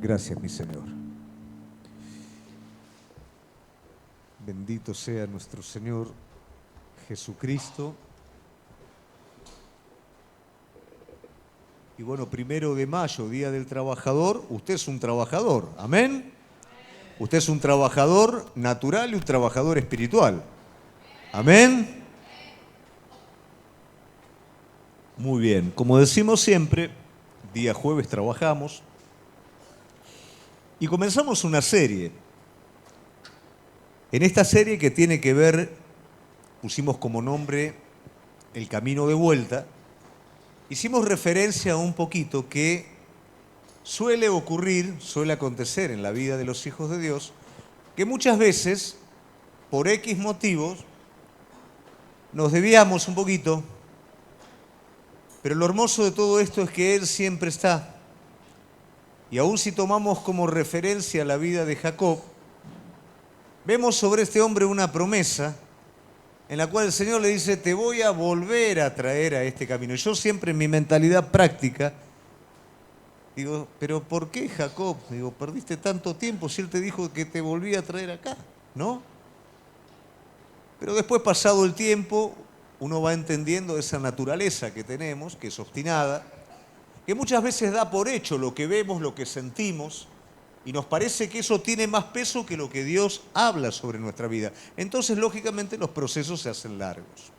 Gracias, mi Señor. Bendito sea nuestro Señor Jesucristo. Y bueno, 1 de mayo, Día del Trabajador, usted es un trabajador, ¿amén? Usted es un trabajador natural y un trabajador espiritual, ¿amén? Muy bien, como decimos siempre, día jueves trabajamos y comenzamos una serie. En esta serie que tiene que ver, pusimos como nombre El Camino de Vuelta, hicimos referencia a un poquito que suele ocurrir, suele acontecer en la vida de los hijos de Dios, que muchas veces, por X motivos, nos desviamos un poquito, pero lo hermoso de todo esto es que Él siempre está. Y aún si tomamos como referencia la vida de Jacob, vemos sobre este hombre una promesa en la cual el Señor le dice, te voy a volver a traer a este camino. Y yo siempre en mi mentalidad práctica digo, pero ¿por qué Jacob? Digo, perdiste tanto tiempo si Él te dijo que te volvía a traer acá, ¿no? Pero después, pasado el tiempo, uno va entendiendo esa naturaleza que tenemos, que es obstinada, que muchas veces da por hecho lo que vemos, lo que sentimos, y nos parece que eso tiene más peso que lo que Dios habla sobre nuestra vida. Entonces, lógicamente, los procesos se hacen largos.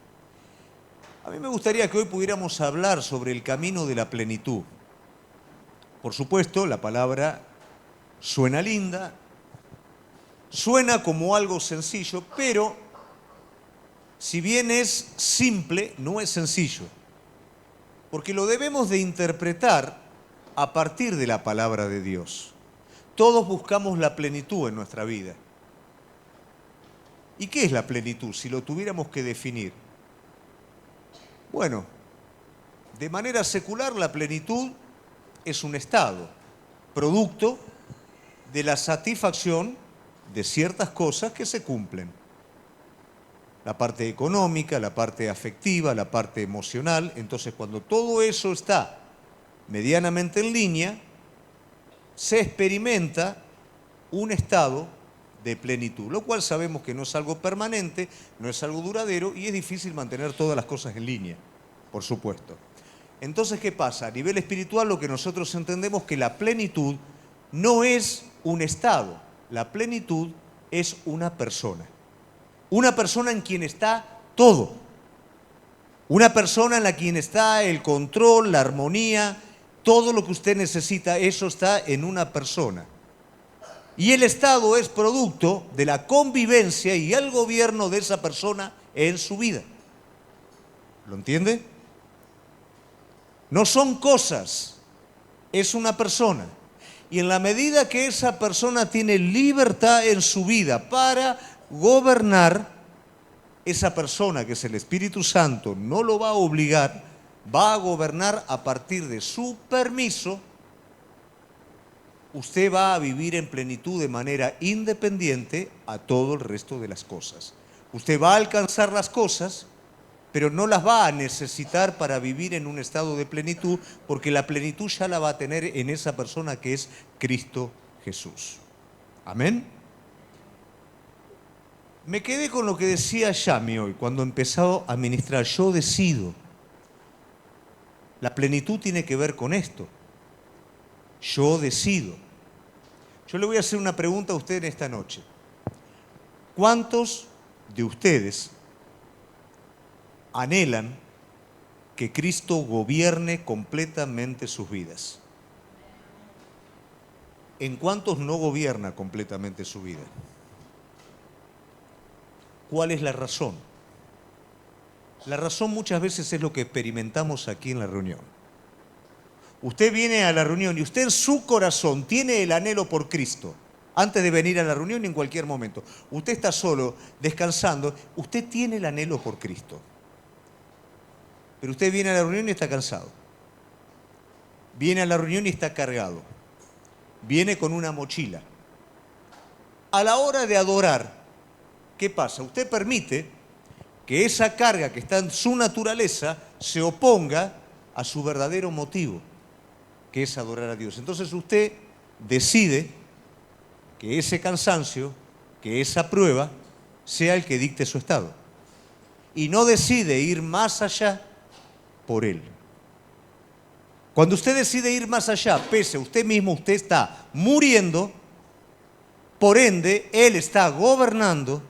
A mí me gustaría que hoy pudiéramos hablar sobre el camino de la plenitud. Por supuesto, la palabra suena linda, suena como algo sencillo, pero si bien es simple, no es sencillo, porque lo debemos de interpretar a partir de la palabra de Dios. Todos buscamos la plenitud en nuestra vida. ¿Y qué es la plenitud si lo tuviéramos que definir? Bueno, de manera secular la plenitud es un estado, producto de la satisfacción de ciertas cosas que se cumplen. La parte económica, la parte afectiva, la parte emocional. Entonces, cuando todo eso está medianamente en línea, se experimenta un estado de plenitud, lo cual sabemos que no es algo permanente, no es algo duradero y es difícil mantener todas las cosas en línea, por supuesto. Entonces, ¿qué pasa? A nivel espiritual, lo que nosotros entendemos que la plenitud no es un estado, la plenitud es una persona. Una persona en quien está todo. Una persona en la quien está el control, la armonía, todo lo que usted necesita, eso está en una persona. Y el Estado es producto de la convivencia y el gobierno de esa persona en su vida. ¿Lo entiende? No son cosas, es una persona. Y en la medida que esa persona tiene libertad en su vida para gobernar, esa persona que es el Espíritu Santo no lo va a obligar, va a gobernar a partir de su permiso. Usted va a vivir en plenitud de manera independiente a todo el resto de las cosas. Usted va a alcanzar las cosas, pero no las va a necesitar para vivir en un estado de plenitud, porque la plenitud ya la va a tener en esa persona que es Cristo Jesús. Amén. Me quedé con lo que decía Yami hoy, cuando empezó a ministrar. Yo decido. La plenitud tiene que ver con esto. Yo decido. Yo le voy a hacer una pregunta a usted en esta noche. ¿Cuántos de ustedes anhelan que Cristo gobierne completamente sus vidas? ¿En cuántos no gobierna completamente su vida? ¿Cuál es la razón? La razón muchas veces es lo que experimentamos aquí en la reunión. Usted viene a la reunión y usted en su corazón tiene el anhelo por Cristo. Antes de venir a la reunión y en cualquier momento. Usted está solo, descansando. Usted tiene el anhelo por Cristo. Pero usted viene a la reunión y está cansado. Viene a la reunión y está cargado. Viene con una mochila. A la hora de adorar, ¿qué pasa? Usted permite que esa carga que está en su naturaleza se oponga a su verdadero motivo, que es adorar a Dios. Entonces usted decide que ese cansancio, que esa prueba, sea el que dicte su estado. Y no decide ir más allá por él. Cuando usted decide ir más allá, pese a usted mismo, usted está muriendo, por ende, él está gobernando,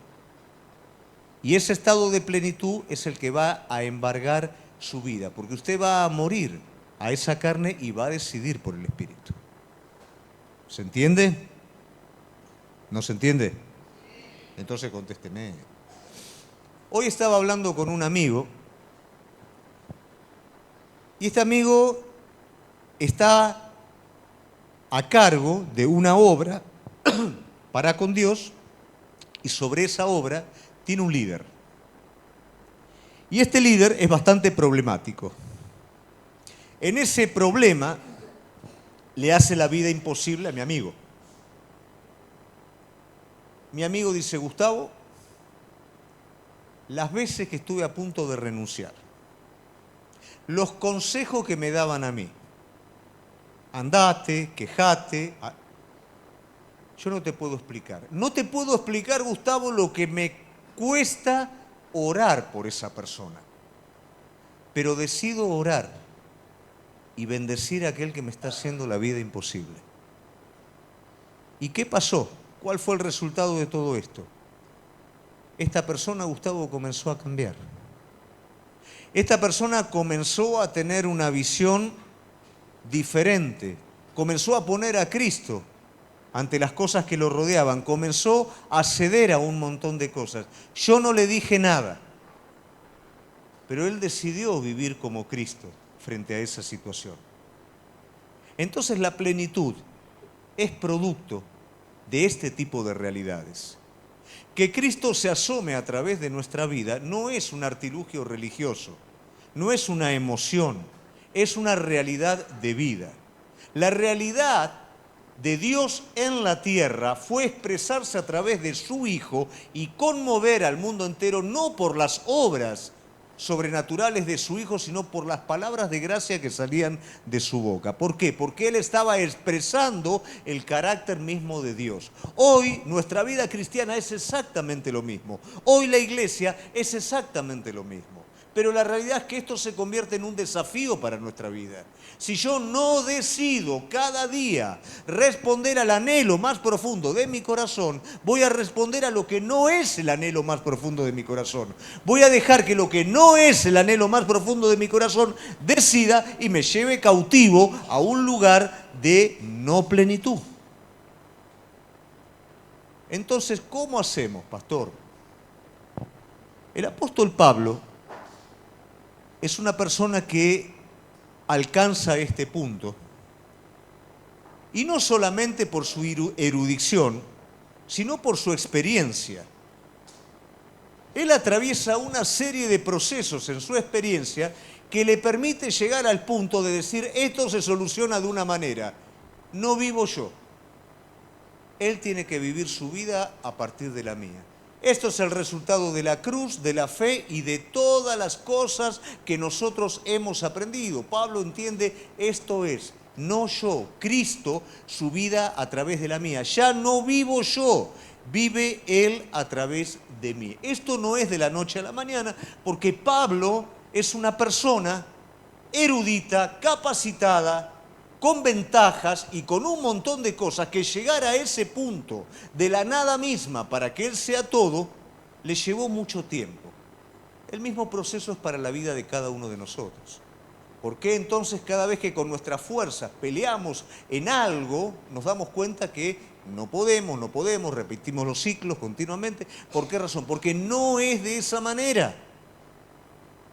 y ese estado de plenitud es el que va a embargar su vida, porque usted va a morir a esa carne y va a decidir por el Espíritu. ¿Se entiende? ¿No se entiende? Entonces contésteme. Hoy estaba hablando con un amigo, y este amigo está a cargo de una obra para con Dios, y sobre esa obra tiene un líder. Y este líder es bastante problemático. En ese problema le hace la vida imposible a mi amigo. Mi amigo dice: Gustavo, las veces que estuve a punto de renunciar, los consejos que me daban a mí, andate, quejate, yo no te puedo explicar. No te puedo explicar, Gustavo, lo que me cuesta orar por esa persona. Pero decido orar y bendecir a aquel que me está haciendo la vida imposible. ¿Y qué pasó? ¿Cuál fue el resultado de todo esto? Esta persona, Gustavo, comenzó a cambiar. Esta persona comenzó a tener una visión diferente. Comenzó a poner a Cristo ante las cosas que lo rodeaban. Comenzó a ceder a un montón de cosas. Yo no le dije nada, pero él decidió vivir como Cristo frente a esa situación. Entonces la plenitud es producto de este tipo de realidades. Que Cristo se asome a través de nuestra vida no es un artilugio religioso, no es una emoción, es una realidad de vida. La realidad de Dios en la tierra fue expresarse a través de su Hijo y conmover al mundo entero, no por las obras sobrenaturales de su Hijo, sino por las palabras de gracia que salían de su boca. ¿Por qué? Porque Él estaba expresando el carácter mismo de Dios. Hoy nuestra vida cristiana es exactamente lo mismo. Hoy la iglesia es exactamente lo mismo. Pero la realidad es que esto se convierte en un desafío para nuestra vida. Si yo no decido cada día responder al anhelo más profundo de mi corazón, voy a responder a lo que no es el anhelo más profundo de mi corazón. Voy a dejar que lo que no es el anhelo más profundo de mi corazón decida y me lleve cautivo a un lugar de no plenitud. Entonces, ¿cómo hacemos, pastor? El apóstol Pablo es una persona que alcanza este punto, y no solamente por su erudición, sino por su experiencia. Él atraviesa una serie de procesos en su experiencia que le permite llegar al punto de decir: esto se soluciona de una manera, no vivo yo. Él tiene que vivir su vida a partir de la mía. Esto es el resultado de la cruz, de la fe y de todas las cosas que nosotros hemos aprendido. Pablo entiende: esto es, no yo, Cristo, su vida a través de la mía. Ya no vivo yo, vive Él a través de mí. Esto no es de la noche a la mañana, porque Pablo es una persona erudita, capacitada, con ventajas y con un montón de cosas, que llegar a ese punto de la nada misma para que Él sea todo, le llevó mucho tiempo. El mismo proceso es para la vida de cada uno de nosotros. ¿Por qué entonces cada vez que con nuestras fuerzas peleamos en algo, nos damos cuenta que no podemos, repetimos los ciclos continuamente? ¿Por qué razón? Porque no es de esa manera.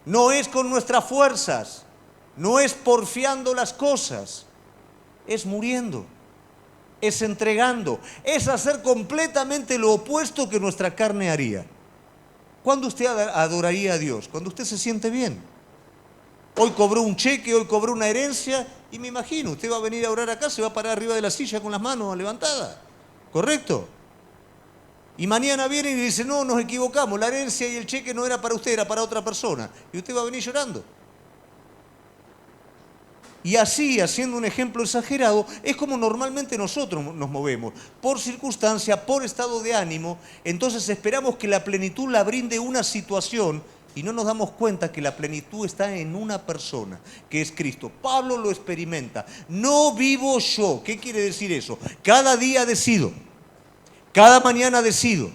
No es con nuestras fuerzas, no es porfiando las cosas. Es muriendo, es entregando, es hacer completamente lo opuesto que nuestra carne haría. ¿Cuándo usted adoraría a Dios? Cuando usted se siente bien. Hoy cobró un cheque, hoy cobró una herencia, y me imagino, usted va a venir a orar acá, se va a parar arriba de la silla con las manos levantadas, ¿correcto? Y mañana viene y dice: no, nos equivocamos, la herencia y el cheque no era para usted, era para otra persona. Y usted va a venir llorando. Y así, haciendo un ejemplo exagerado, es como normalmente nosotros nos movemos, por circunstancia, por estado de ánimo. Entonces esperamos que la plenitud la brinde una situación y no nos damos cuenta que la plenitud está en una persona, que es Cristo. Pablo lo experimenta. No vivo yo. ¿Qué quiere decir eso? Cada día decido, cada mañana decido.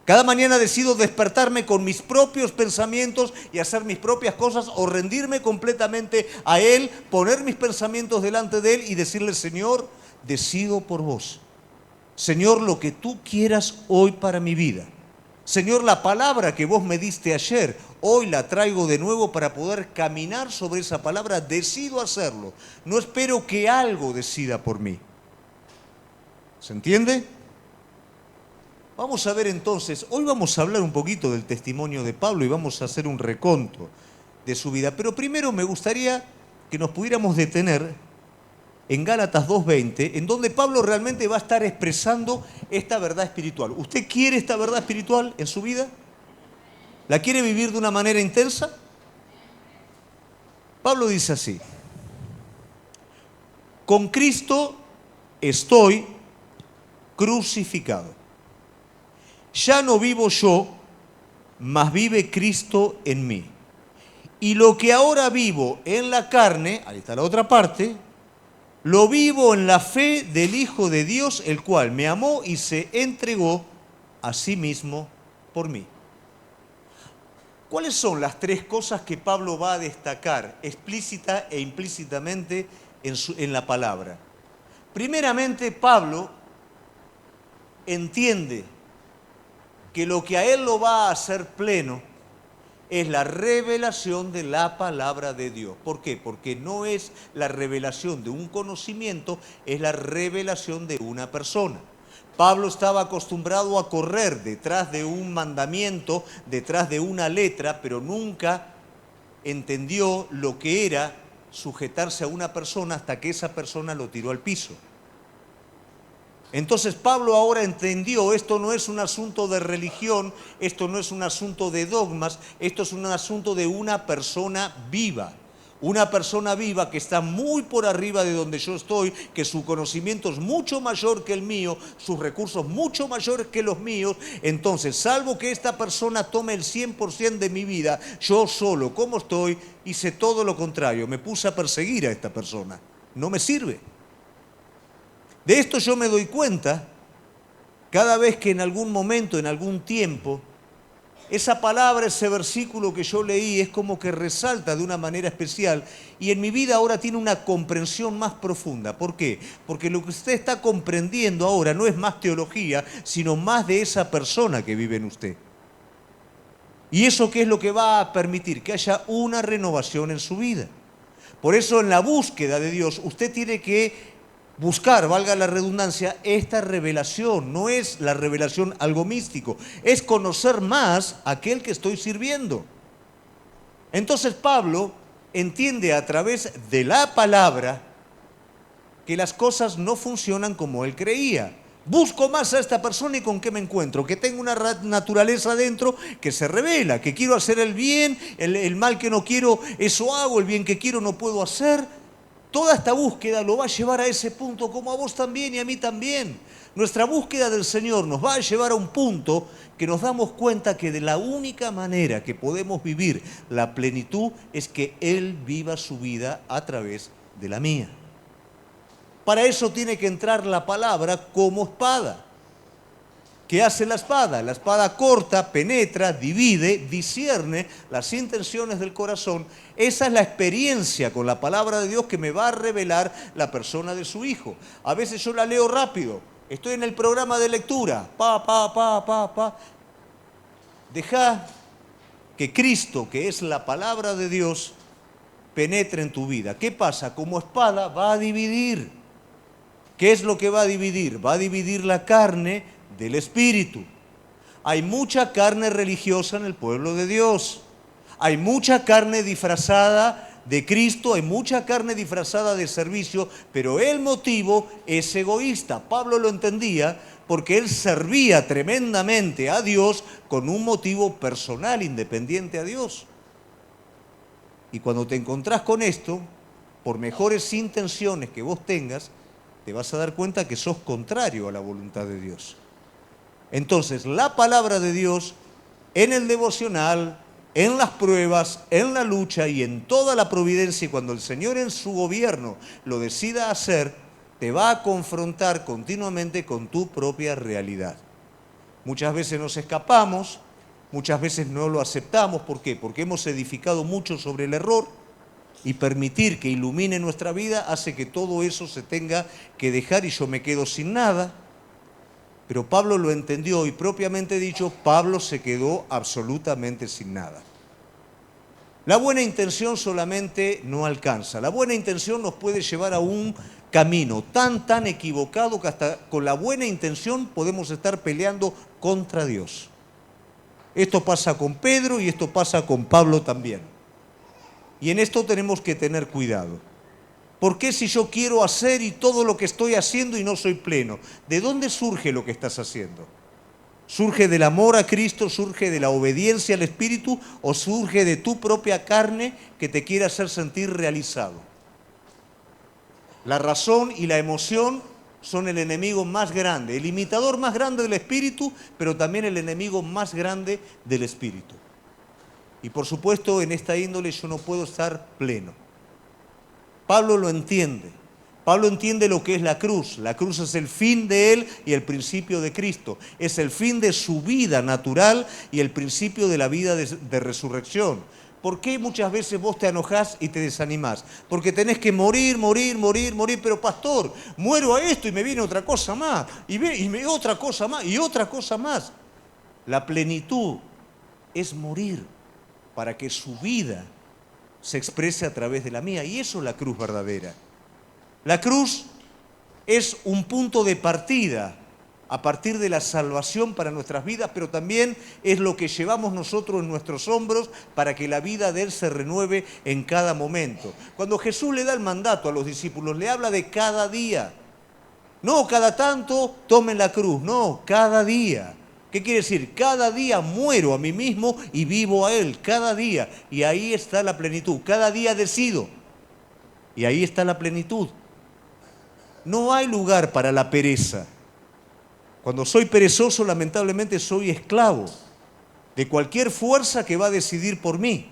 Cada mañana decido despertarme con mis propios pensamientos y hacer mis propias cosas o rendirme completamente a Él, poner mis pensamientos delante de Él y decirle, Señor, decido por vos. Señor, lo que tú quieras hoy para mi vida. Señor, la palabra que vos me diste ayer, hoy la traigo de nuevo para poder caminar sobre esa palabra. Decido hacerlo. No espero que algo decida por mí. ¿Se entiende? Vamos a ver entonces, hoy vamos a hablar un poquito del testimonio de Pablo y vamos a hacer un reconto de su vida. Pero primero me gustaría que nos pudiéramos detener en Gálatas 2:20, en donde Pablo realmente va a estar expresando esta verdad espiritual. ¿Usted quiere esta verdad espiritual en su vida? ¿La quiere vivir de una manera intensa? Pablo dice así: con Cristo estoy crucificado. Ya no vivo yo, mas vive Cristo en mí. Y lo que ahora vivo en la carne, ahí está la otra parte, lo vivo en la fe del Hijo de Dios, el cual me amó y se entregó a sí mismo por mí. ¿Cuáles son las tres cosas que Pablo va a destacar explícita e implícitamente en la palabra? Primeramente, Pablo entiende que lo que a él lo va a hacer pleno es la revelación de la palabra de Dios. ¿Por qué? Porque no es la revelación de un conocimiento, es la revelación de una persona. Pablo estaba acostumbrado a correr detrás de un mandamiento, detrás de una letra, pero nunca entendió lo que era sujetarse a una persona hasta que esa persona lo tiró al piso. Entonces Pablo ahora entendió, esto no es un asunto de religión, esto no es un asunto de dogmas, esto es un asunto de una persona viva. Una persona viva que está muy por arriba de donde yo estoy, que su conocimiento es mucho mayor que el mío, sus recursos mucho mayores que los míos. Entonces, salvo que esta persona tome el 100% de mi vida, yo solo, como estoy, hice todo lo contrario. Me puse a perseguir a esta persona. No me sirve. De esto yo me doy cuenta cada vez que en algún momento, en algún tiempo, esa palabra, ese versículo que yo leí es como que resalta de una manera especial y en mi vida ahora tiene una comprensión más profunda. ¿Por qué? Porque lo que usted está comprendiendo ahora no es más teología, sino más de esa persona que vive en usted. ¿Y eso qué es lo que va a permitir? Que haya una renovación en su vida. Por eso en la búsqueda de Dios usted tiene que buscar, valga la redundancia, esta revelación. No es la revelación algo místico, es conocer más a aquel que estoy sirviendo. Entonces Pablo entiende a través de la palabra que las cosas no funcionan como él creía. Busco más a esta persona y ¿con qué me encuentro? Que tengo una naturaleza dentro que se revela, que quiero hacer el bien, el mal que no quiero, eso hago, el bien que quiero no puedo hacer. Toda esta búsqueda lo va a llevar a ese punto, como a vos también y a mí también. Nuestra búsqueda del Señor nos va a llevar a un punto que nos damos cuenta que de la única manera que podemos vivir la plenitud es que Él viva su vida a través de la mía. Para eso tiene que entrar la palabra como espada. ¿Qué hace la espada? La espada corta, penetra, divide, discierne las intenciones del corazón. Esa es la experiencia con la palabra de Dios que me va a revelar la persona de su Hijo. A veces yo la leo rápido. Estoy en el programa de lectura. Deja que Cristo, que es la palabra de Dios, penetre en tu vida. ¿Qué pasa? Como espada va a dividir. ¿Qué es lo que va a dividir? Va a dividir la carne del espíritu. Hay mucha carne religiosa en el pueblo de Dios. Hay mucha carne disfrazada de Cristo, hay mucha carne disfrazada de servicio, pero el motivo es egoísta. Pablo lo entendía porque él servía tremendamente a Dios con un motivo personal, independiente a Dios. Y cuando te encontrás con esto, por mejores intenciones que vos tengas, te vas a dar cuenta que sos contrario a la voluntad de Dios. Entonces, la palabra de Dios en el devocional, en las pruebas, en la lucha y en toda la providencia, y cuando el Señor en su gobierno lo decida hacer, te va a confrontar continuamente con tu propia realidad. Muchas veces nos escapamos, muchas veces no lo aceptamos. ¿Por qué? Porque hemos edificado mucho sobre el error, y permitir que ilumine nuestra vida hace que todo eso se tenga que dejar y yo me quedo sin nada. Pero Pablo lo entendió y propiamente dicho, Pablo se quedó absolutamente sin nada. La buena intención solamente no alcanza. La buena intención nos puede llevar a un camino tan equivocado que hasta con la buena intención podemos estar peleando contra Dios. Esto pasa con Pedro y esto pasa con Pablo también. Y en esto tenemos que tener cuidado. ¿Por qué si yo quiero hacer y todo lo que estoy haciendo y no soy pleno? ¿De dónde surge lo que estás haciendo? ¿Surge del amor a Cristo? ¿Surge de la obediencia al Espíritu? ¿O surge de tu propia carne que te quiere hacer sentir realizado? La razón y la emoción son el enemigo más grande, el imitador más grande del Espíritu, pero también el enemigo más grande del Espíritu. Y por supuesto, en esta índole yo no puedo estar pleno. Pablo lo entiende. Pablo entiende lo que es la cruz. La cruz es el fin de él y el principio de Cristo. Es el fin de su vida natural y el principio de la vida de resurrección. ¿Por qué muchas veces vos te enojás y te desanimás? Porque tenés que morir, pero pastor, muero a esto y me viene otra cosa más, y otra cosa más, y otra cosa más. La plenitud es morir para que su vida se exprese a través de la mía. Y eso es la cruz verdadera. La cruz es un punto de partida a partir de la salvación para nuestras vidas, pero también es lo que llevamos nosotros en nuestros hombros para que la vida de Él se renueve en cada momento. Cuando Jesús le da el mandato a los discípulos, le habla de cada día. No cada tanto tomen la cruz, no, cada día. ¿Qué quiere decir? Cada día muero a mí mismo y vivo a Él, cada día. Y ahí está la plenitud. Cada día decido. Y ahí está la plenitud. No hay lugar para la pereza. Cuando soy perezoso, lamentablemente soy esclavo de cualquier fuerza que va a decidir por mí.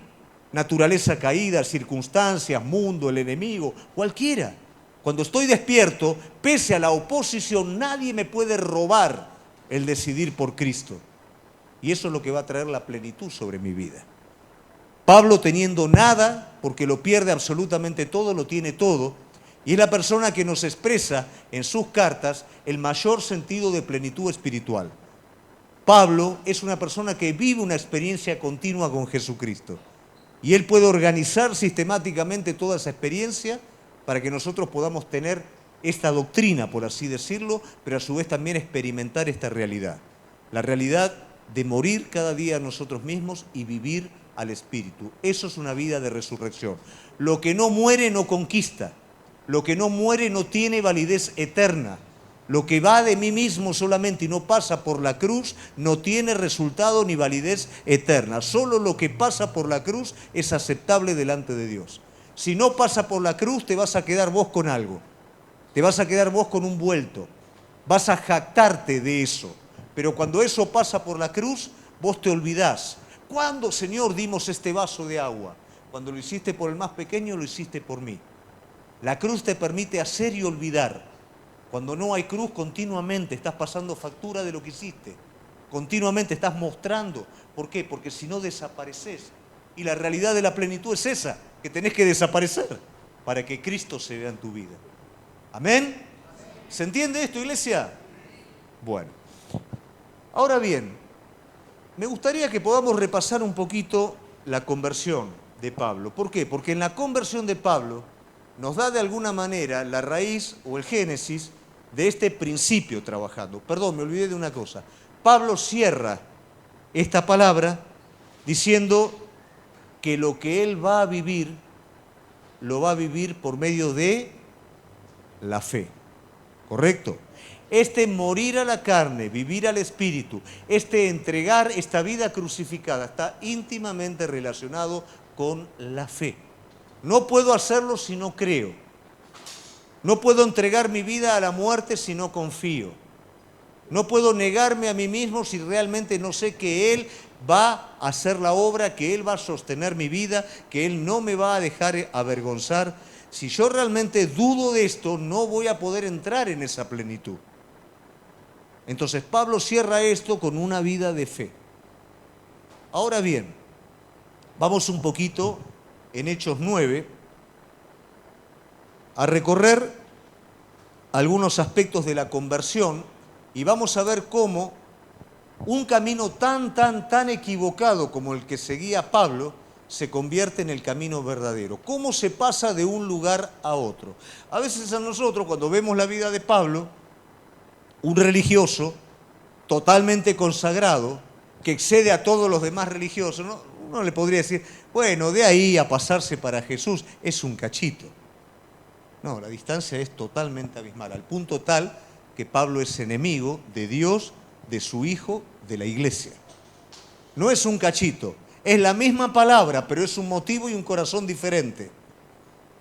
Naturaleza caída, circunstancias, mundo, el enemigo, cualquiera. Cuando estoy despierto, pese a la oposición, nadie me puede robar el decidir por Cristo. Y eso es lo que va a traer la plenitud sobre mi vida. Pablo, teniendo nada, porque lo pierde absolutamente todo, lo tiene todo, y es la persona que nos expresa en sus cartas el mayor sentido de plenitud espiritual. Pablo es una persona que vive una experiencia continua con Jesucristo. Y él puede organizar sistemáticamente toda esa experiencia para que nosotros podamos tener esta doctrina, por así decirlo, pero a su vez también experimentar esta realidad. La realidad de morir cada día a nosotros mismos y vivir al Espíritu. Eso es una vida de resurrección. Lo que no muere no conquista. Lo que no muere no tiene validez eterna. Lo que va de mí mismo solamente y no pasa por la cruz no tiene resultado ni validez eterna. Solo lo que pasa por la cruz es aceptable delante de Dios. Si no pasa por la cruz, te vas a quedar vos con algo. Te vas a quedar vos con un vuelto. Vas a jactarte de eso. Pero cuando eso pasa por la cruz, vos te olvidás. ¿Cuándo, Señor, dimos este vaso de agua? Cuando lo hiciste por el más pequeño, lo hiciste por mí. La cruz te permite hacer y olvidar. Cuando no hay cruz, continuamente estás pasando factura de lo que hiciste. Continuamente estás mostrando. ¿Por qué? Porque si no desapareces. Y la realidad de la plenitud es esa, que tenés que desaparecer para que Cristo se vea en tu vida. ¿Amén? ¿Se entiende esto, iglesia? Bueno. Ahora bien, me gustaría que podamos repasar un poquito la conversión de Pablo. ¿Por qué? Porque en la conversión de Pablo nos da de alguna manera la raíz o el génesis de este principio trabajando. Perdón, me olvidé de una cosa. Pablo cierra esta palabra diciendo que lo que él va a vivir, lo va a vivir por medio de la fe. ¿Correcto? Este morir a la carne, vivir al espíritu, este entregar esta vida crucificada, está íntimamente relacionado con la fe. No puedo hacerlo si no creo. No puedo entregar mi vida a la muerte si no confío. No puedo negarme a mí mismo si realmente no sé que Él va a hacer la obra, que Él va a sostener mi vida, que Él no me va a dejar avergonzar. Si yo realmente dudo de esto, no voy a poder entrar en esa plenitud. Entonces Pablo cierra esto con una vida de fe. Ahora bien, vamos un poquito en Hechos 9 a recorrer algunos aspectos de la conversión y vamos a ver cómo un camino tan equivocado como el que seguía Pablo se convierte en el camino verdadero. ¿Cómo se pasa de un lugar a otro? A veces a nosotros, cuando vemos la vida de Pablo, un religioso totalmente consagrado, que excede a todos los demás religiosos, ¿no? Uno le podría decir, bueno, de ahí a pasarse para Jesús es un cachito. No, la distancia es totalmente abismal, al punto tal que Pablo es enemigo de Dios, de su Hijo, de la Iglesia. No es un cachito, es la misma palabra, pero es un motivo y un corazón diferente.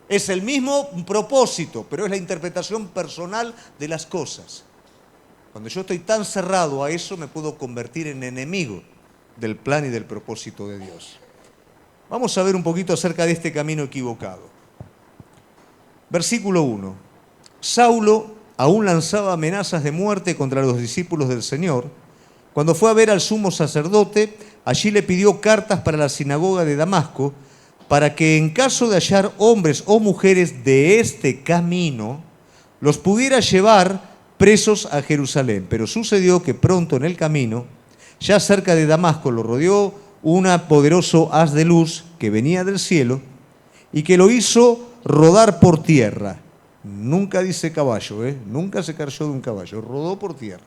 Es el mismo propósito, pero es la interpretación personal de las cosas. Cuando yo estoy tan cerrado a eso, me puedo convertir en enemigo del plan y del propósito de Dios. Vamos a ver un poquito acerca de este camino equivocado. Versículo 1. Saulo aún lanzaba amenazas de muerte contra los discípulos del Señor. Cuando fue a ver al sumo sacerdote, allí le pidió cartas para la sinagoga de Damasco, para que en caso de hallar hombres o mujeres de este camino, los pudiera llevar presos a Jerusalén. Pero sucedió que pronto en el camino, ya cerca de Damasco, lo rodeó un poderoso haz de luz que venía del cielo y que lo hizo rodar por tierra. Nunca dice caballo, nunca se cayó de un caballo, rodó por tierra.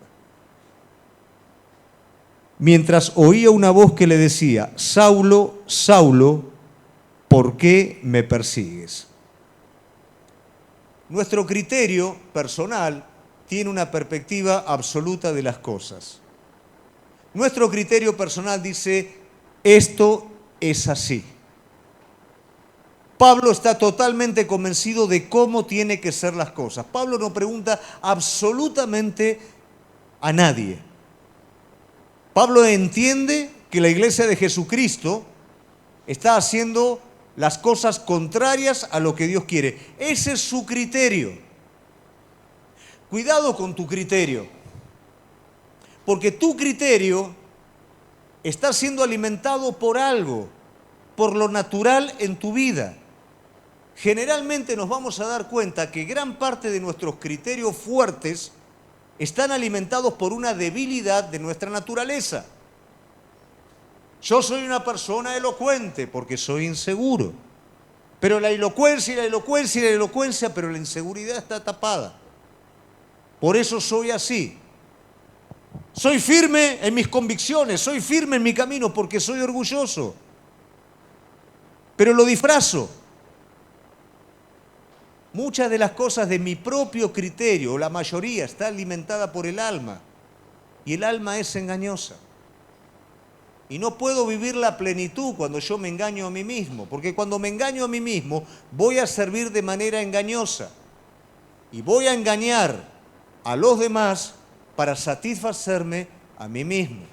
Mientras oía una voz que le decía, Saulo, Saulo, ¿por qué me persigues? Nuestro criterio personal tiene una perspectiva absoluta de las cosas. Nuestro criterio personal dice, esto es así. Pablo está totalmente convencido de cómo tienen que ser las cosas. Pablo no pregunta absolutamente a nadie. Pablo entiende que la iglesia de Jesucristo está haciendo las cosas contrarias a lo que Dios quiere. Ese es su criterio. Cuidado con tu criterio, porque tu criterio está siendo alimentado por algo, por lo natural en tu vida. Generalmente nos vamos a dar cuenta que gran parte de nuestros criterios fuertes están alimentados por una debilidad de nuestra naturaleza. Yo soy una persona elocuente porque soy inseguro. Pero la elocuencia, pero la inseguridad está tapada. Por eso soy así. Soy firme en mis convicciones, soy firme en mi camino porque soy orgulloso. Pero lo disfrazo. Muchas de las cosas de mi propio criterio, la mayoría, está alimentada por el alma. Y el alma es engañosa. Y no puedo vivir la plenitud cuando yo me engaño a mí mismo, porque cuando me engaño a mí mismo voy a servir de manera engañosa y voy a engañar a los demás para satisfacerme a mí mismo.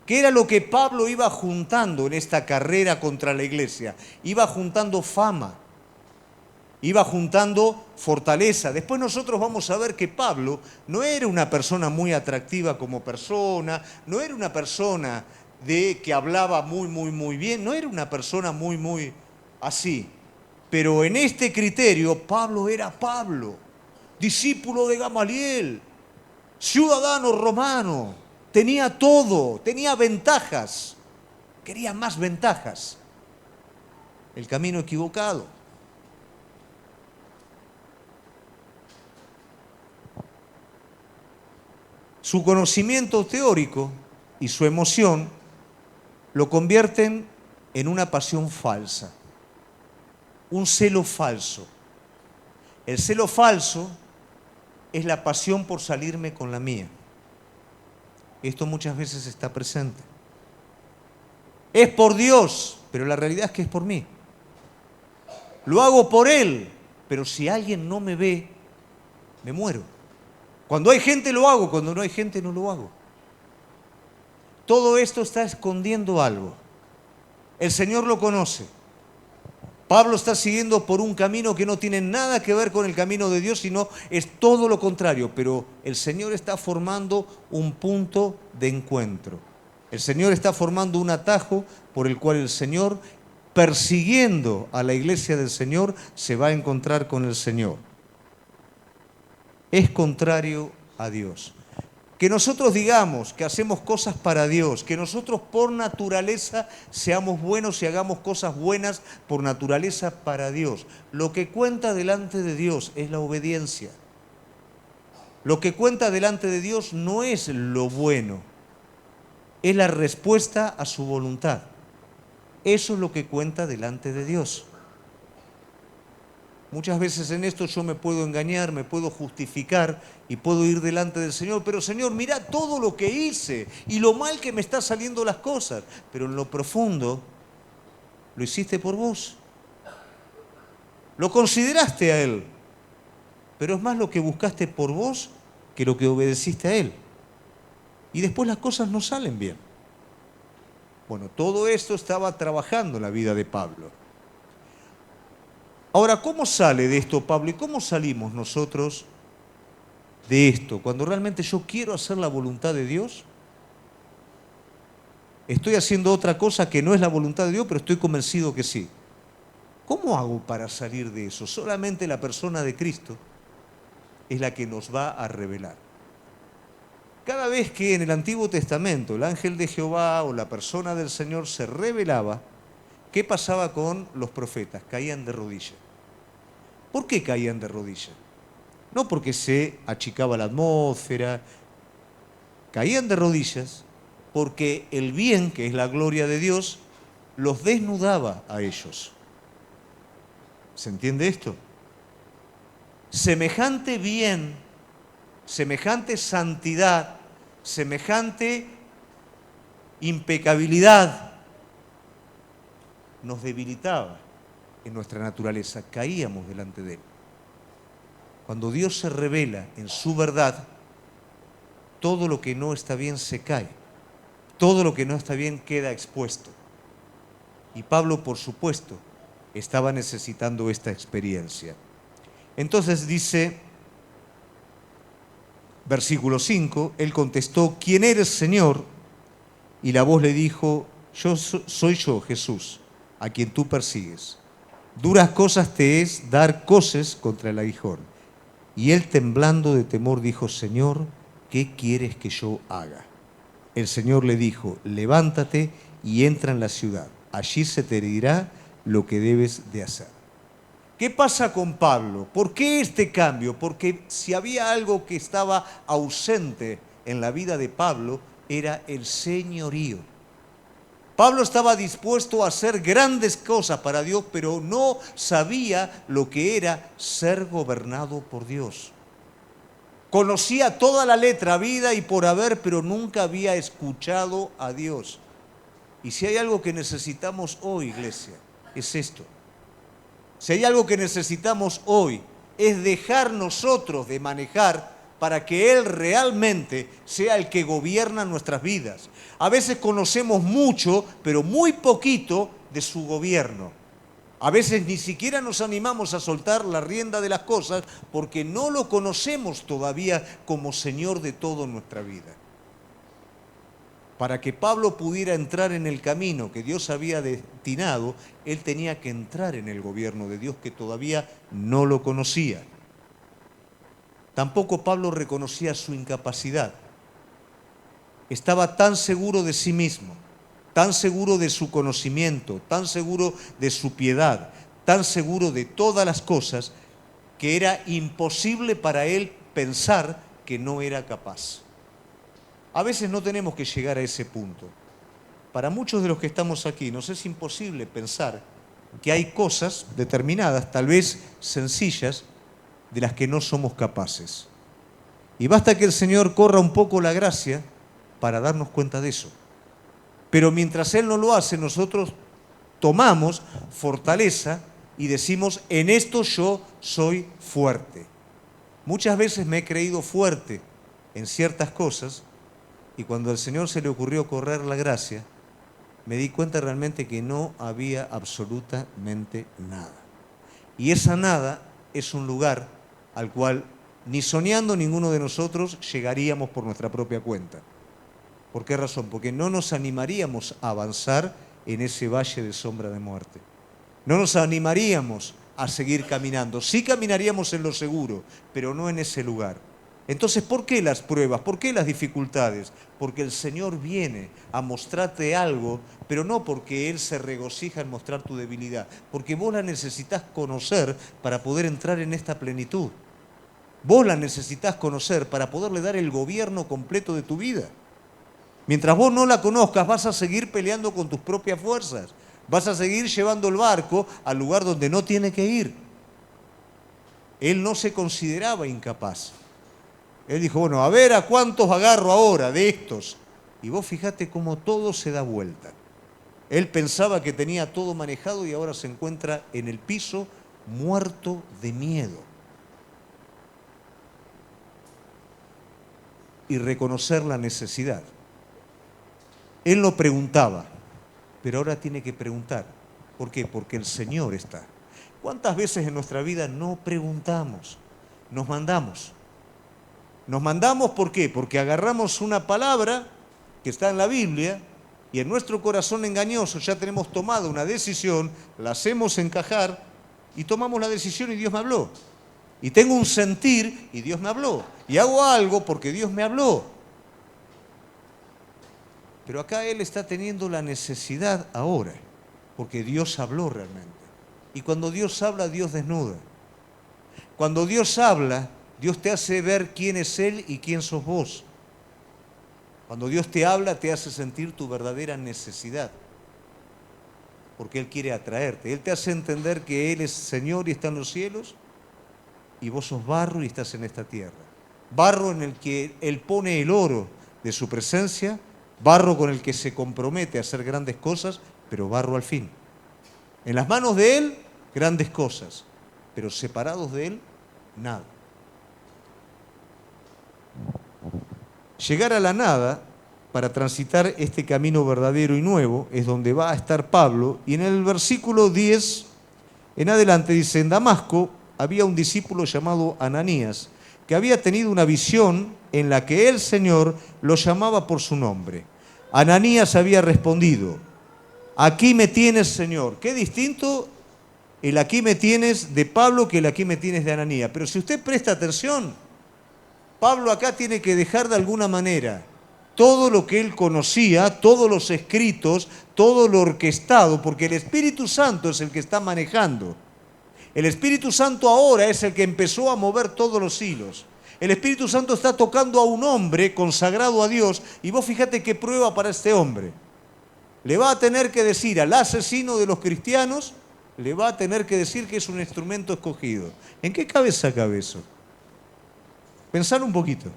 ¿Qué era lo que Pablo iba juntando en esta carrera contra la iglesia? Iba juntando fama, iba juntando fortaleza. Después nosotros vamos a ver que Pablo no era una persona muy atractiva como persona, no era una persona que hablaba muy bien, no era una persona muy así. Pero en este criterio, Pablo era Pablo, discípulo de Gamaliel, ciudadano romano, tenía todo, tenía ventajas, quería más ventajas. El camino equivocado. Su conocimiento teórico y su emoción lo convierten en una pasión falsa, un celo falso. El celo falso es la pasión por salirme con la mía. Esto muchas veces está presente. Es por Dios, pero la realidad es que es por mí. Lo hago por Él, pero si alguien no me ve, me muero. Cuando hay gente lo hago, cuando no hay gente no lo hago. Todo esto está escondiendo algo. El Señor lo conoce. Pablo está siguiendo por un camino que no tiene nada que ver con el camino de Dios, sino es todo lo contrario. Pero el Señor está formando un punto de encuentro. El Señor está formando un atajo por el cual el Señor, persiguiendo a la iglesia del Señor, se va a encontrar con el Señor. Es contrario a Dios. Que nosotros digamos que hacemos cosas para Dios, que nosotros por naturaleza seamos buenos y hagamos cosas buenas por naturaleza para Dios. Lo que cuenta delante de Dios es la obediencia. Lo que cuenta delante de Dios no es lo bueno, es la respuesta a su voluntad. Eso es lo que cuenta delante de Dios. Muchas veces en esto yo me puedo engañar, me puedo justificar y puedo ir delante del Señor. Pero Señor, mira todo lo que hice y lo mal que me están saliendo las cosas. Pero en lo profundo, lo hiciste por vos. Lo consideraste a Él. Pero es más lo que buscaste por vos que lo que obedeciste a Él. Y después las cosas no salen bien. Bueno, todo esto estaba trabajando en la vida de Pablo. Ahora, ¿cómo sale de esto Pablo y cómo salimos nosotros de esto? Cuando realmente yo quiero hacer la voluntad de Dios, estoy haciendo otra cosa que no es la voluntad de Dios, pero estoy convencido que sí. ¿Cómo hago para salir de eso? Solamente la persona de Cristo es la que nos va a revelar. Cada vez que en el Antiguo Testamento el ángel de Jehová o la persona del Señor se revelaba, ¿qué pasaba con los profetas? Caían de rodillas. ¿Por qué caían de rodillas? No porque se achicaba la atmósfera, caían de rodillas porque el bien, que es la gloria de Dios, los desnudaba a ellos. ¿Se entiende esto? Semejante bien, semejante santidad, semejante impecabilidad nos debilitaba en nuestra naturaleza, caíamos delante de Él. Cuando Dios se revela en su verdad, todo lo que no está bien se cae, todo lo que no está bien queda expuesto. Y Pablo, por supuesto, estaba necesitando esta experiencia. Entonces dice, versículo 5, él contestó, ¿quién eres, Señor? Y la voz le dijo, soy yo, Jesús, a quien tú persigues. Duras cosas te es dar coces contra el aguijón. Y él, temblando de temor, dijo, Señor, ¿qué quieres que yo haga? El Señor le dijo, levántate y entra en la ciudad. Allí se te dirá lo que debes de hacer. ¿Qué pasa con Pablo? ¿Por qué este cambio? Porque si había algo que estaba ausente en la vida de Pablo, era el señorío. Pablo estaba dispuesto a hacer grandes cosas para Dios, pero no sabía lo que era ser gobernado por Dios. Conocía toda la letra habida y por haber, pero nunca había escuchado a Dios. Y si hay algo que necesitamos hoy, iglesia, es esto. Si hay algo que necesitamos hoy, es dejar nosotros de manejar para que Él realmente sea el que gobierna nuestras vidas. A veces conocemos mucho, pero muy poquito de su gobierno. A veces ni siquiera nos animamos a soltar la rienda de las cosas porque no lo conocemos todavía como Señor de toda nuestra vida. Para que Pablo pudiera entrar en el camino que Dios había destinado, él tenía que entrar en el gobierno de Dios que todavía no lo conocía. Tampoco Pablo reconocía su incapacidad. Estaba tan seguro de sí mismo, tan seguro de su conocimiento, tan seguro de su piedad, tan seguro de todas las cosas, que era imposible para él pensar que no era capaz. A veces no tenemos que llegar a ese punto. Para muchos de los que estamos aquí nos es imposible pensar que hay cosas determinadas, tal vez sencillas, de las que no somos capaces. Y basta que el Señor corra un poco la gracia para darnos cuenta de eso. Pero mientras Él no lo hace, nosotros tomamos fortaleza y decimos, en esto yo soy fuerte. Muchas veces me he creído fuerte en ciertas cosas y cuando al Señor se le ocurrió correr la gracia, me di cuenta realmente que no había absolutamente nada. Y esa nada es un lugar al cual ni soñando ninguno de nosotros llegaríamos por nuestra propia cuenta. ¿Por qué razón? Porque no nos animaríamos a avanzar en ese valle de sombra de muerte. No nos animaríamos a seguir caminando. Sí caminaríamos en lo seguro, pero no en ese lugar. Entonces, ¿por qué las pruebas? ¿Por qué las dificultades? Porque el Señor viene a mostrarte algo, pero no porque Él se regocija en mostrar tu debilidad, porque vos la necesitas conocer para poder entrar en esta plenitud. Vos la necesitas conocer para poderle dar el gobierno completo de tu vida. Mientras vos no la conozcas, vas a seguir peleando con tus propias fuerzas. Vas a seguir llevando el barco al lugar donde no tiene que ir. Él no se consideraba incapaz. Él dijo, bueno, a ver a cuántos agarro ahora de estos. Y vos fíjate cómo todo se da vuelta. Él pensaba que tenía todo manejado y ahora se encuentra en el piso muerto de miedo. Y reconocer la necesidad. Él no preguntaba, pero ahora tiene que preguntar. ¿Por qué? Porque el Señor está. ¿Cuántas veces en nuestra vida no preguntamos? Nos mandamos. Nos mandamos, ¿por qué? Porque agarramos una palabra que está en la Biblia y en nuestro corazón engañoso ya tenemos tomado una decisión, la hacemos encajar y tomamos la decisión y Dios me habló. Y tengo un sentir y Dios me habló. Y hago algo porque Dios me habló. Pero acá Él está teniendo la necesidad ahora, porque Dios habló realmente. Y cuando Dios habla, Dios desnuda. Cuando Dios habla, Dios te hace ver quién es Él y quién sos vos. Cuando Dios te habla, te hace sentir tu verdadera necesidad. Porque Él quiere atraerte. Él te hace entender que Él es Señor y está en los cielos, y vos sos barro y estás en esta tierra. Barro en el que Él pone el oro de su presencia, barro con el que se compromete a hacer grandes cosas, pero barro al fin. En las manos de Él, grandes cosas, pero separados de Él, nada. Llegar a la nada, para transitar este camino verdadero y nuevo, es donde va a estar Pablo, y en el versículo 10 en adelante dice, en Damasco había un discípulo llamado Ananías, que había tenido una visión en la que el Señor lo llamaba por su nombre. Ananías había respondido, aquí me tienes, Señor. Qué distinto el aquí me tienes de Pablo que el aquí me tienes de Ananías. Pero si usted presta atención, Pablo acá tiene que dejar de alguna manera todo lo que él conocía, todos los escritos, todo lo orquestado, porque el Espíritu Santo es el que está manejando. El Espíritu Santo ahora es el que empezó a mover todos los hilos. El Espíritu Santo está tocando a un hombre consagrado a Dios y vos fíjate qué prueba para este hombre. Le va a tener que decir al asesino de los cristianos, le va a tener que decir que es un instrumento escogido. ¿En qué cabeza cabe eso? Pensar un poquito.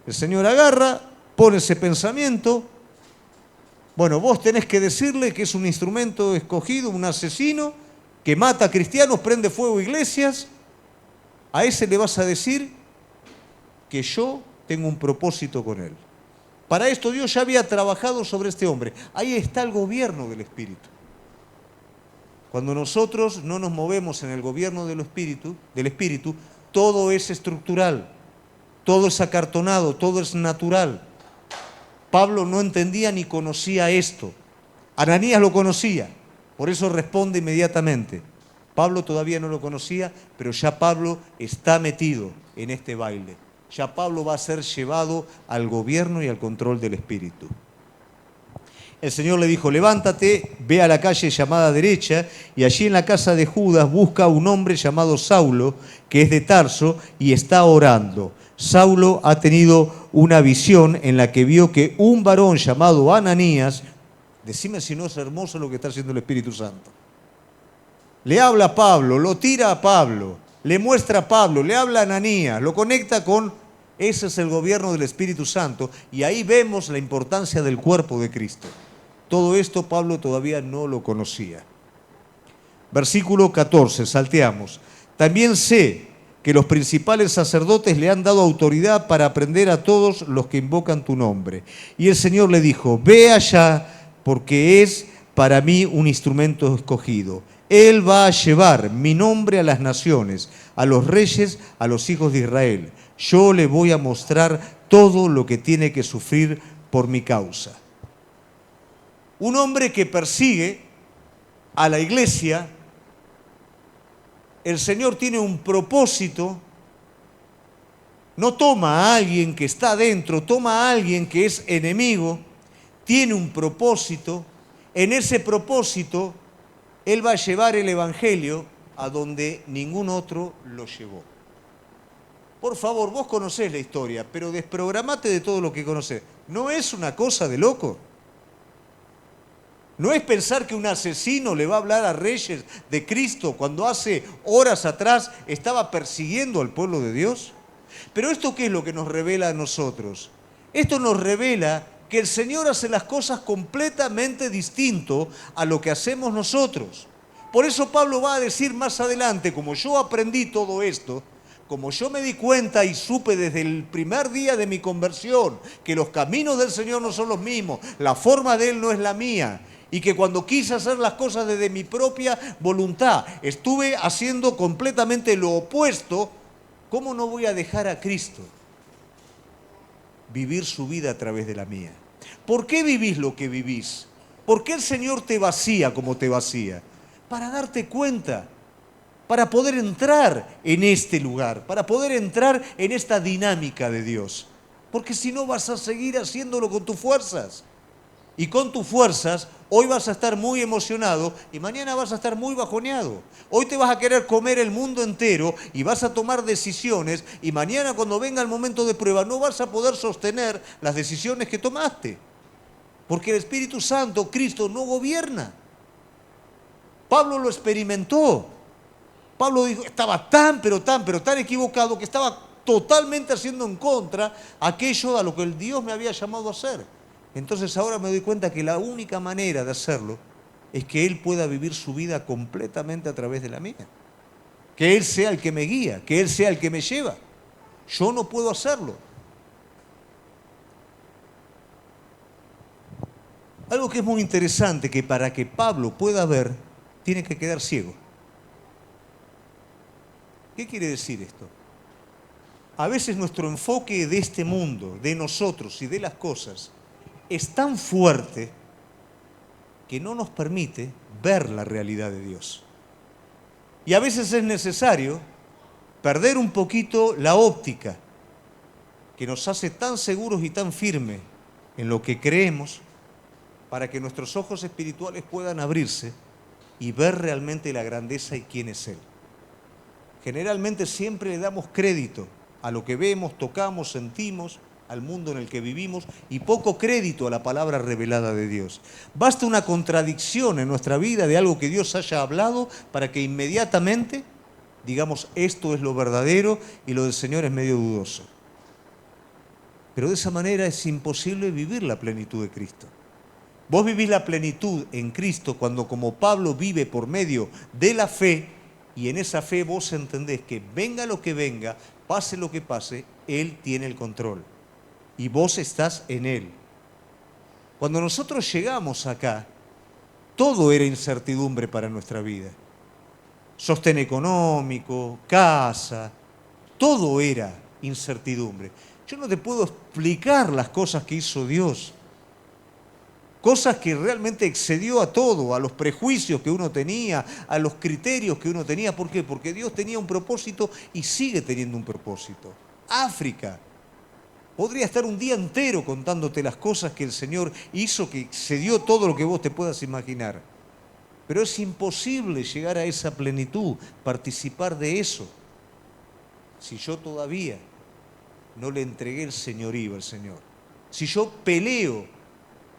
El Señor agarra, pone ese pensamiento. Bueno, vos tenés que decirle que es un instrumento escogido, un asesino, que mata a cristianos, prende fuego a iglesias. A ese le vas a decir que yo tengo un propósito con él. Para esto Dios ya había trabajado sobre este hombre. Ahí está el gobierno del Espíritu. Cuando nosotros no nos movemos en el gobierno del Espíritu, todo es estructural, todo es acartonado, todo es natural. Pablo no entendía ni conocía esto. Ananías lo conocía, por eso responde inmediatamente. Pablo todavía no lo conocía, pero ya Pablo está metido en este baile. Ya Pablo va a ser llevado al gobierno y al control del Espíritu. El Señor le dijo, levántate, ve a la calle llamada derecha, y allí en la casa de Judas busca a un hombre llamado Saulo, que es de Tarso, y está orando. Saulo ha tenido una visión en la que vio que un varón llamado Ananías, decime si no es hermoso lo que está haciendo el Espíritu Santo. Le habla a Pablo, lo tira a Pablo, le muestra a Pablo, le habla a Ananías, lo conecta con... Ese es el gobierno del Espíritu Santo y ahí vemos la importancia del cuerpo de Cristo. Todo esto Pablo todavía no lo conocía. Versículo 14, salteamos. También sé que los principales sacerdotes le han dado autoridad para prender a todos los que invocan tu nombre. Y el Señor le dijo, ve allá, porque es para mí un instrumento escogido. Él va a llevar mi nombre a las naciones, a los reyes, a los hijos de Israel. Yo le voy a mostrar todo lo que tiene que sufrir por mi causa. Un hombre que persigue a la iglesia, el Señor tiene un propósito, no toma a alguien que está dentro, toma a alguien que es enemigo, tiene un propósito, en ese propósito Él va a llevar el Evangelio a donde ningún otro lo llevó. Por favor, vos conocés la historia, pero desprogramate de todo lo que conocés. ¿No es una cosa de loco? ¿No es pensar que un asesino le va a hablar a reyes de Cristo cuando hace horas atrás estaba persiguiendo al pueblo de Dios? Pero ¿esto qué es lo que nos revela a nosotros? Esto nos revela que el Señor hace las cosas completamente distinto a lo que hacemos nosotros. Por eso Pablo va a decir más adelante, como yo aprendí todo esto, como yo me di cuenta y supe desde el primer día de mi conversión que los caminos del Señor no son los mismos, la forma de Él no es la mía, y que cuando quise hacer las cosas desde mi propia voluntad, estuve haciendo completamente lo opuesto, ¿cómo no voy a dejar a Cristo vivir su vida a través de la mía? ¿Por qué vivís lo que vivís? ¿Por qué el Señor te vacía como te vacía? Para darte cuenta, para poder entrar en este lugar, para poder entrar en esta dinámica de Dios. Porque si no vas a seguir haciéndolo con tus fuerzas. Y con tus fuerzas, hoy vas a estar muy emocionado y mañana vas a estar muy bajoneado. Hoy te vas a querer comer el mundo entero y vas a tomar decisiones y mañana cuando venga el momento de prueba no vas a poder sostener las decisiones que tomaste. Porque el Espíritu Santo, Cristo, no gobierna. Pablo lo experimentó. Pablo dijo, estaba tan equivocado que estaba totalmente haciendo en contra aquello a lo que el Dios me había llamado a hacer. Entonces ahora me doy cuenta que la única manera de hacerlo es que Él pueda vivir su vida completamente a través de la mía. Que Él sea el que me guía, que Él sea el que me lleva. Yo no puedo hacerlo. Algo que es muy interesante, que para que Pablo pueda ver, tiene que quedar ciego. ¿Qué quiere decir esto? A veces nuestro enfoque de este mundo, de nosotros y de las cosas, es tan fuerte que no nos permite ver la realidad de Dios. Y a veces es necesario perder un poquito la óptica que nos hace tan seguros y tan firmes en lo que creemos para que nuestros ojos espirituales puedan abrirse y ver realmente la grandeza y quién es Él. Generalmente siempre le damos crédito a lo que vemos, tocamos, sentimos, al mundo en el que vivimos y poco crédito a la palabra revelada de Dios. Basta una contradicción en nuestra vida de algo que Dios haya hablado para que inmediatamente digamos esto es lo verdadero y lo del Señor es medio dudoso. Pero de esa manera es imposible vivir la plenitud de Cristo. Vos vivís la plenitud en Cristo cuando, como Pablo, vive por medio de la fe, y en esa fe vos entendés que venga lo que venga, pase lo que pase, Él tiene el control. Y vos estás en Él. Cuando nosotros llegamos acá, todo era incertidumbre para nuestra vida. Sostén económico, casa, todo era incertidumbre. Yo no te puedo explicar las cosas que hizo Dios. Cosas que realmente excedió a todo, a los prejuicios que uno tenía, a los criterios que uno tenía. ¿Por qué? Porque Dios tenía un propósito y sigue teniendo un propósito. África. Podría estar un día entero contándote las cosas que el Señor hizo, que excedió todo lo que vos te puedas imaginar. Pero es imposible llegar a esa plenitud, participar de eso, si yo todavía no le entregué el señorío al Señor. Si yo peleo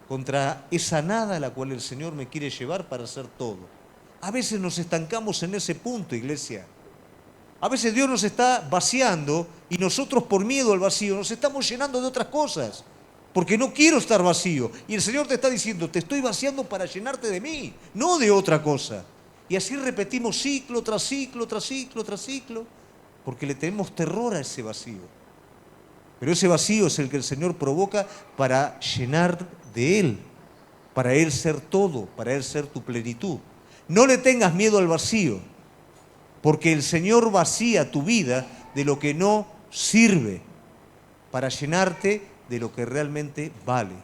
contra esa nada a la cual el Señor me quiere llevar para hacer todo. A veces nos estancamos en ese punto, iglesia. A veces Dios nos está vaciando y nosotros por miedo al vacío nos estamos llenando de otras cosas. Porque no quiero estar vacío. Y el Señor te está diciendo, te estoy vaciando para llenarte de mí, no de otra cosa. Y así repetimos ciclo tras ciclo, tras ciclo, tras ciclo, porque le tenemos terror a ese vacío. Pero ese vacío es el que el Señor provoca para llenar de Él, para Él ser todo, para Él ser tu plenitud. No le tengas miedo al vacío, porque el Señor vacía tu vida de lo que no sirve para llenarte de lo que realmente vale,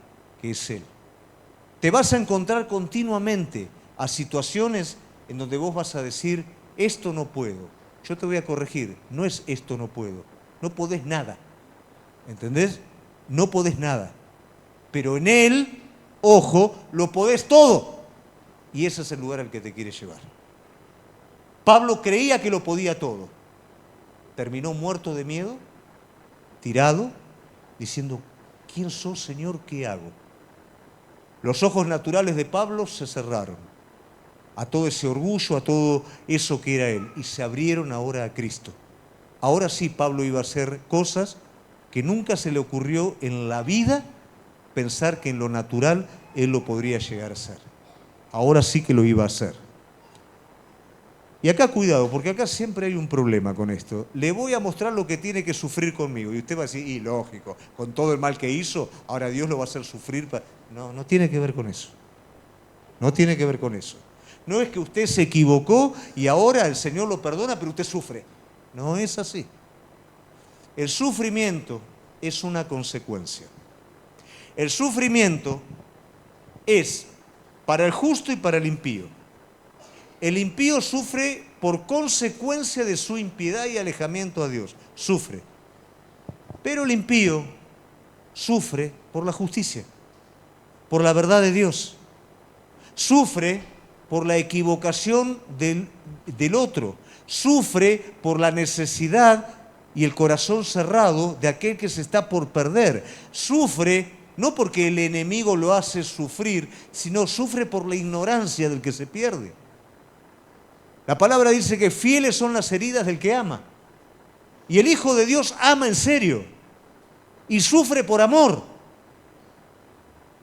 que es Él. Te vas a encontrar continuamente a situaciones en donde vos vas a decir, esto no puedo. Yo te voy a corregir, no es esto no puedo, no podés nada. ¿Entendés? No podés nada. Pero en Él, ojo, lo podés todo. Y ese es el lugar al que te quiere llevar. Pablo creía que lo podía todo. Terminó muerto de miedo, tirado, diciendo, ¿quién sos, Señor? ¿Qué hago? Los ojos naturales de Pablo se cerraron a todo ese orgullo, a todo eso que era él, y se abrieron ahora a Cristo. Ahora sí Pablo iba a hacer cosas que nunca se le ocurrió en la vida pensar que en lo natural él lo podría llegar a hacer. Ahora sí que lo iba a hacer. Y acá cuidado, porque acá siempre hay un problema con esto. Le voy a mostrar lo que tiene que sufrir conmigo. Y usted va a decir, y lógico, con todo el mal que hizo, ahora Dios lo va a hacer sufrir. No, no tiene que ver con eso. No tiene que ver con eso. No es que usted se equivocó y ahora el Señor lo perdona, pero usted sufre. No es así. El sufrimiento es una consecuencia. El sufrimiento es para el justo y para el impío. El impío sufre por consecuencia de su impiedad y alejamiento a Dios. Sufre. Pero el impío sufre por la justicia, por la verdad de Dios. Sufre por la equivocación del otro. Sufre por la necesidad y el corazón cerrado de aquel que se está por perder. Sufre no porque el enemigo lo hace sufrir, sino sufre por la ignorancia del que se pierde. La palabra dice que fieles son las heridas del que ama. Y el Hijo de Dios ama en serio. Y sufre por amor.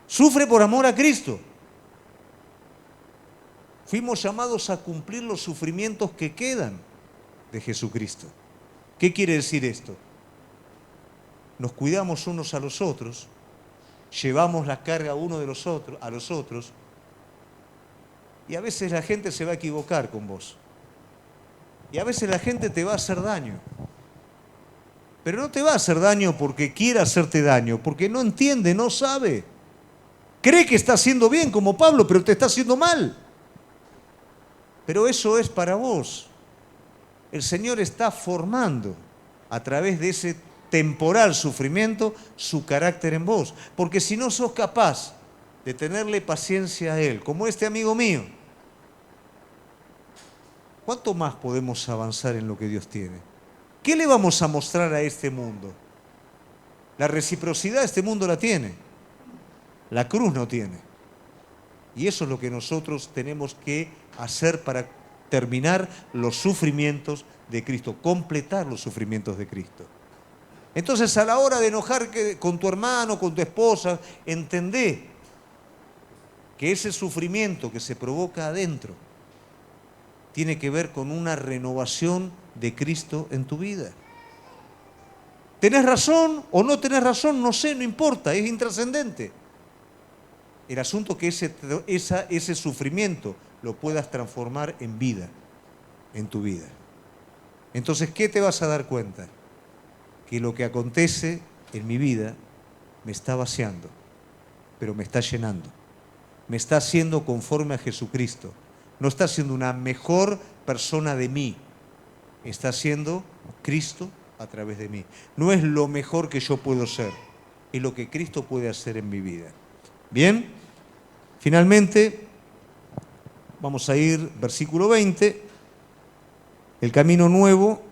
Sufre por amor a Cristo. Fuimos llamados a cumplir los sufrimientos que quedan de Jesucristo. ¿Qué quiere decir esto? Nos cuidamos unos a los otros, llevamos la carga uno de los otros, a los otros, y a veces la gente se va a equivocar con vos. Y a veces la gente te va a hacer daño. Pero no te va a hacer daño porque quiera hacerte daño, porque no entiende, no sabe. Cree que está haciendo bien como Pablo, pero te está haciendo mal. Pero eso es para vos. El Señor está formando a través de ese temporal sufrimiento su carácter en vos. Porque si no sos capaz de tenerle paciencia a Él, como este amigo mío, ¿cuánto más podemos avanzar en lo que Dios tiene? ¿Qué le vamos a mostrar a este mundo? La reciprocidad este mundo la tiene, la cruz no tiene. Y eso es lo que nosotros tenemos que hacer para terminar los sufrimientos de Cristo, completar los sufrimientos de Cristo. Entonces, a la hora de enojarte con tu hermano, con tu esposa, entendé que ese sufrimiento que se provoca adentro tiene que ver con una renovación de Cristo en tu vida. ¿Tenés razón o no tenés razón? No sé, no importa, es intrascendente. El asunto es que ese sufrimiento lo puedas transformar en vida, en tu vida. Entonces, ¿qué te vas a dar cuenta? Que lo que acontece en mi vida me está vaciando, pero me está llenando. Me está haciendo conforme a Jesucristo. No está haciendo una mejor persona de mí. Está haciendo Cristo a través de mí. No es lo mejor que yo puedo ser, es lo que Cristo puede hacer en mi vida. Bien, finalmente, vamos a ir, versículo 20. El camino nuevo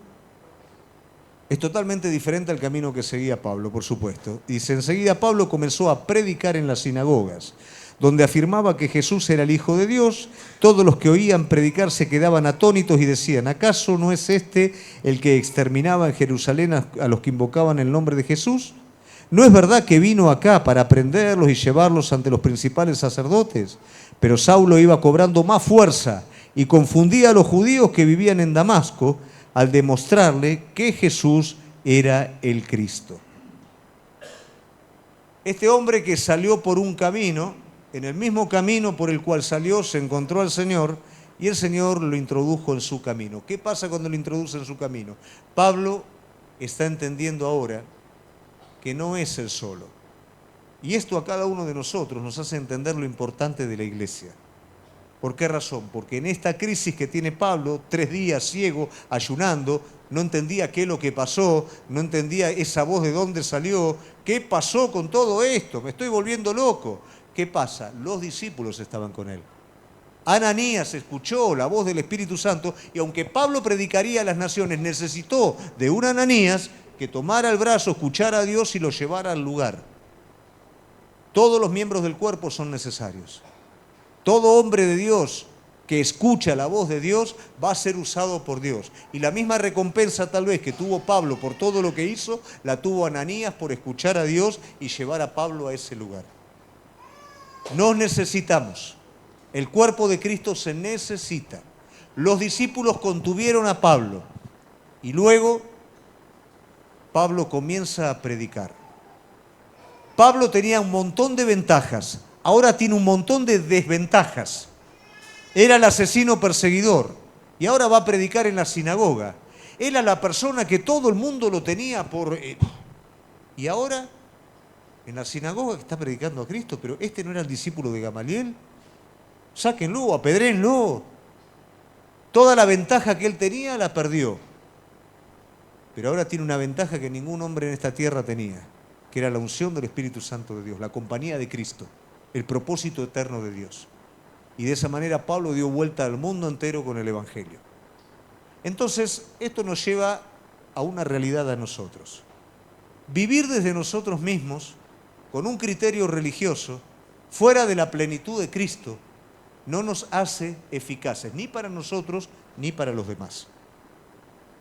es totalmente diferente al camino que seguía Pablo, por supuesto. Dice, enseguida Pablo comenzó a predicar en las sinagogas, donde afirmaba que Jesús era el Hijo de Dios. Todos los que oían predicar se quedaban atónitos y decían, ¿acaso no es este el que exterminaba en Jerusalén a los que invocaban el nombre de Jesús? ¿No es verdad que vino acá para prenderlos y llevarlos ante los principales sacerdotes? Pero Saulo iba cobrando más fuerza y confundía a los judíos que vivían en Damasco al demostrarle que Jesús era el Cristo. Este hombre que salió por un camino, en el mismo camino por el cual salió, se encontró al Señor y el Señor lo introdujo en su camino. ¿Qué pasa cuando lo introduce en su camino? Pablo está entendiendo ahora que no es él solo. Y esto a cada uno de nosotros nos hace entender lo importante de la iglesia. ¿Por qué razón? Porque en esta crisis que tiene Pablo, 3 días ciego, ayunando, no entendía qué es lo que pasó, no entendía esa voz de dónde salió, qué pasó con todo esto, me estoy volviendo loco. ¿Qué pasa? Los discípulos estaban con él. Ananías escuchó la voz del Espíritu Santo y aunque Pablo predicaría a las naciones, necesitó de un Ananías que tomara el brazo, escuchara a Dios y lo llevara al lugar. Todos los miembros del cuerpo son necesarios. Todo hombre de Dios que escucha la voz de Dios va a ser usado por Dios. Y la misma recompensa tal vez que tuvo Pablo por todo lo que hizo, la tuvo Ananías por escuchar a Dios y llevar a Pablo a ese lugar. Nos necesitamos. El cuerpo de Cristo se necesita. Los discípulos contuvieron a Pablo y luego Pablo comienza a predicar. Pablo tenía un montón de ventajas, ahora tiene un montón de desventajas. Era el asesino perseguidor y ahora va a predicar en la sinagoga. Era la persona que todo el mundo lo tenía por... Y ahora, en la sinagoga que está predicando a Cristo, pero este no era el discípulo de Gamaliel. Sáquenlo, apedréenlo. Toda la ventaja que él tenía la perdió. Pero ahora tiene una ventaja que ningún hombre en esta tierra tenía, que era la unción del Espíritu Santo de Dios, la compañía de Cristo, el propósito eterno de Dios. Y de esa manera Pablo dio vuelta al mundo entero con el Evangelio. Entonces, esto nos lleva a una realidad a nosotros. Vivir desde nosotros mismos, con un criterio religioso, fuera de la plenitud de Cristo, no nos hace eficaces, ni para nosotros, ni para los demás.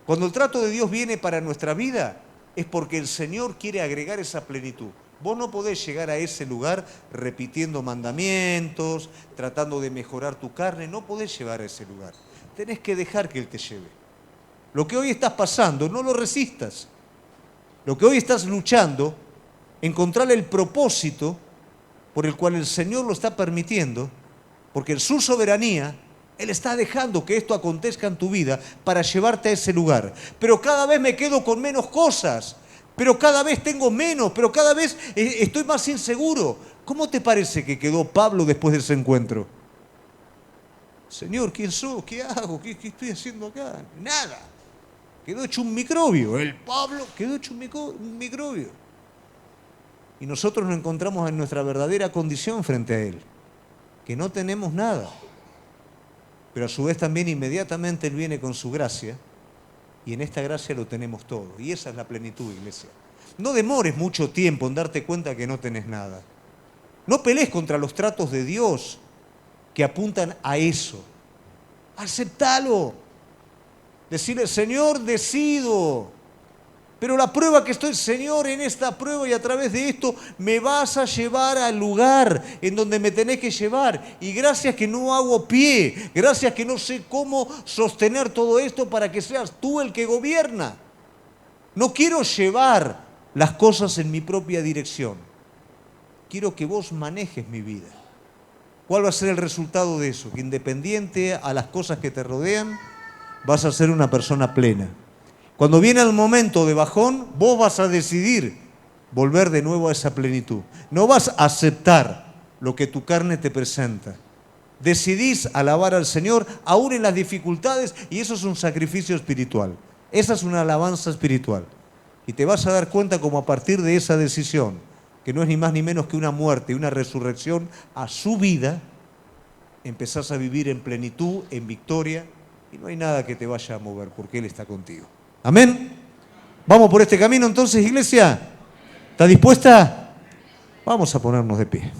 Cuando el trato de Dios viene para nuestra vida, es porque el Señor quiere agregar esa plenitud. Vos no podés llegar a ese lugar repitiendo mandamientos, tratando de mejorar tu carne, no podés llegar a ese lugar. Tenés que dejar que Él te lleve. Lo que hoy estás pasando, no lo resistas. Lo que hoy estás luchando, encontrar el propósito por el cual el Señor lo está permitiendo, porque en su soberanía, Él está dejando que esto acontezca en tu vida para llevarte a ese lugar. Pero cada vez me quedo con menos cosas, pero cada vez tengo menos, pero cada vez estoy más inseguro. ¿Cómo te parece que quedó Pablo después de ese encuentro? Señor, ¿quién soy? ¿Qué hago? ¿Qué estoy haciendo acá? Nada. Quedó hecho un microbio. El Pablo quedó hecho un microbio. Y nosotros nos encontramos en nuestra verdadera condición frente a Él, que no tenemos nada. Pero a su vez también inmediatamente Él viene con su gracia y en esta gracia lo tenemos todo. Y esa es la plenitud, iglesia. No demores mucho tiempo en darte cuenta que no tenés nada. No pelees contra los tratos de Dios que apuntan a eso. Aceptalo. Decirle, Señor, decido. Pero la prueba que estoy, Señor, en esta prueba y a través de esto me vas a llevar al lugar en donde me tenés que llevar. Y gracias que no hago pie, gracias que no sé cómo sostener todo esto para que seas tú el que gobierna. No quiero llevar las cosas en mi propia dirección. Quiero que vos manejes mi vida. ¿Cuál va a ser el resultado de eso? Que independiente a las cosas que te rodean, vas a ser una persona plena. Cuando viene el momento de bajón, vos vas a decidir volver de nuevo a esa plenitud. No vas a aceptar lo que tu carne te presenta. Decidís alabar al Señor aún en las dificultades y eso es un sacrificio espiritual. Esa es una alabanza espiritual. Y te vas a dar cuenta como a partir de esa decisión, que no es ni más ni menos que una muerte y una resurrección a su vida, empezás a vivir en plenitud, en victoria y no hay nada que te vaya a mover porque Él está contigo. Amén. ¿Vamos por este camino entonces, iglesia? ¿Está dispuesta? Vamos a ponernos de pie.